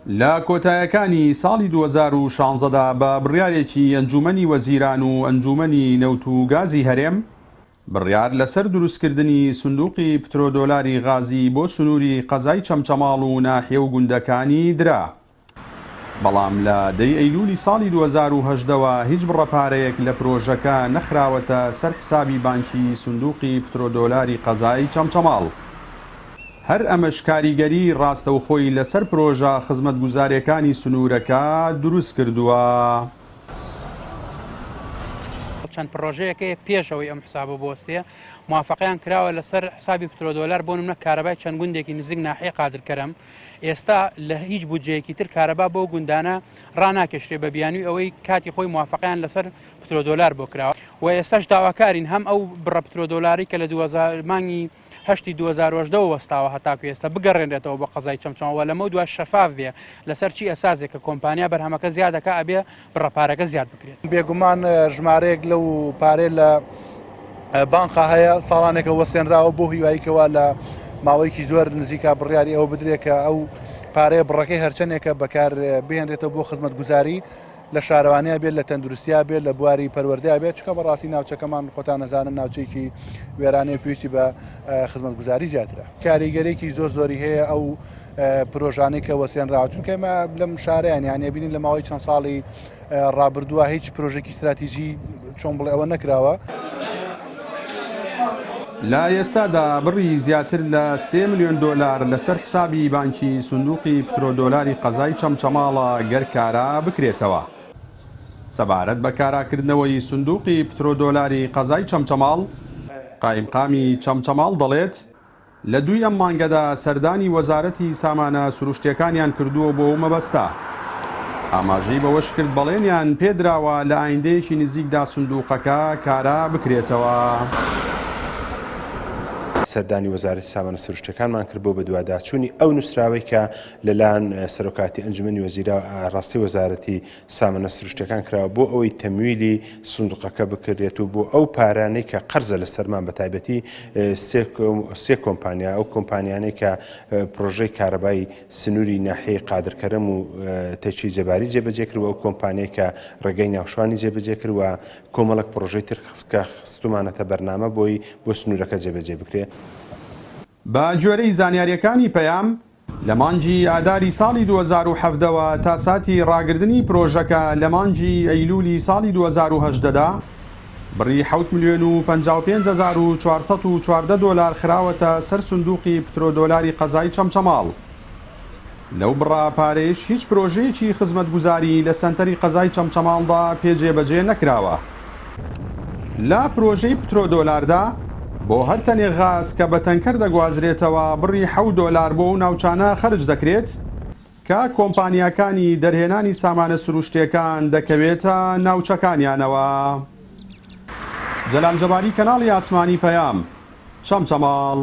لە کۆتاییەکانی ساڵی 2016دا بە بڕیارێکی ئەنجومەنی وەزیران و ئەنجومەنی نەوت و گازی هەرێم بڕیار لەسەر دروستکردنی سندوقی پترۆدۆلاری غازی بۆ سنووری قەزای چەمچەماڵ و ناحیە و گوندەکانی درا. بەڵام لە 10 ئەیلولی ساڵی 2018ەوە هیچ بڕەپارەیەک لە پرۆژەکە نەخراوەتە سەر حسابی بانکی سندوقی پترۆدۆلاری قەزای چەمچەماڵ. هەر ئەمەش کاریگەری ڕاستەوخۆی لەسەر پرۆژە خزمەتگوزاریەکانی سنوورەکە دروست کردووە. چەند پرۆژەیەکەیە پێشەوەی ئەم حسابە بۆستەیە موافقەیان کراوە لەسەر حسابی پترۆدۆلار بۆ نمونە کارەبای چەند گوندێکی نزیک ناحیە قادرکەرەم. ئێستا لە هیچ بودجەیەکی تر کارەبا بۆ گوندانە ڕاناکێشرێ بە بیانووی ئەوەی کاتی خۆی موافقەیان لەسەر پترۆدۆلار بۆ کراوە و ئێستاش داواکارین هەم ئەو بڕە پترۆدۆلاری کە لە مانگی 2018 وەستاوە هەتاکو ئێستا بگەڕێنرێتەوە بە قەزای چەمچەماڵ لەمە دوای شەفاف بێ لەسەر چی ئەساسێک کە کۆمپانیا بەرهەمەکە زیادەکە ئەبێ بڕەپارەکە زیاد بکرێت. بێگومان ژمارەیەک لەو پارێ لە بانقا هەیە ساڵانێکە وەستێنراوە بۆ هیواییکەوە لە ماوەیەکی زۆر نزیکا بڕیاری ئەوە بدرێکە ئەو پارەیە بڕەکەی هەرچەندێکە بەکار بهێنرێتەوە بۆ خزمەتگوزاری لە شارەوانەیە بێت لە تەندروستیا بێت لە بواری پەروەردەیە بێت چکە بەڕاستی ناوچەکەمان خۆتان نەزانن ناوچەیەکی وێرانەیە پێویستی بە خزمەتگوزاری زیاترە. کاریگەرێکی زۆری هەیە ئەو پرۆژانەی کە وەستێنراوە چونکە ئێمە لەم شارەیان یانە بینین لە ماوەی چەند ساڵی ڕابردووە هیچ پرۆژێکی استراتیژی چۆن بڵێ ئەوە نەکراوە. لە ئێستادا بڕی زیاتر لە 3 ملیۆن دۆلار لەسەر حسابی بانکی سندوقی پترۆدۆلاری قەزای چەمچەماڵە گەرکارا بکرێتەوە. سەبارەت بە کاراکردنەوەی سندوقی پترۆدۆلاری قەزای چەمچەماڵ قایمقامی چەمچەماڵ دەڵێت لە دوی ئەم مانگەدا سەردانی وەزارەتی سامانە سروشتیەکانیان کردووە بۆ مەبەستە. ئاماژەی بەوەش کرد بەڵێنیان پێدراوە لە ئایندەیەکی نزیکدا سندوقەکە کارا بکرێتەوە. سەردانی وەزارەتی سامانە سروشتیەکانمان کرد بۆ بە دوواداچوونی ئەو نووسراوەی کە لەلایەن سەرۆکاتی ئەنجومەنی وەزیرە ڕاستی وەزارەتی سامانە سروشتیەکان کراوە بۆ ئەوەی تەمویلی سندوقەکە بکرێت و بۆ ئەو پارانەی کە قەرزە لە سەرمان بە تایبەتی سێ کۆمپانیا ئەو کۆمپانیانەی کە پرۆژەی کارەبای سنووری ناحیەی قادرکەرەم و تەچی جەباری جێبەجێ کردووە ئەو کۆمپانیای کە ڕێگەی ناوشوانی جێبەجێ کردووە کۆمەڵک پرۆژەی تر کە خستومانەتە بەرنامە بۆ سنوورەکە جێبەجێ بکرێت. بە جۆرەی زانیاریەکانی پەیام لە مانگی ئاداری ساڵی 2017ەوە تا ساتی ڕاگررتنی پرۆژەکە لە مانگی ئەیلولی ساڵی 2018دا بڕی 7,055,414 دۆلار خراوەتە سەر سندوقی پترۆدۆلاری قەزای چەمچەماڵ. لەو بڕاپارێش هیچ پرۆژەیەکی خزمەتگوزاری لە سەنتەری قەزای چەمچەماڵدا پێجێبەجێ نەکراوە. لە پرۆژەی پترۆدۆلاردا بۆ هەر تەنێ غاز کە بە تەنکەر دەگوازرێتەوە بڕی 7 دۆلار بۆ و ناوچانە خەرج دەکرێت کە کۆمپانیاکانی دەرهێنانی سامانە سروشتیەکان دەکەوێتە ناوچەکانیانەوە. جەلال جەباری، کەناڵی ئاسمانی پەیام، چەمچەماڵ.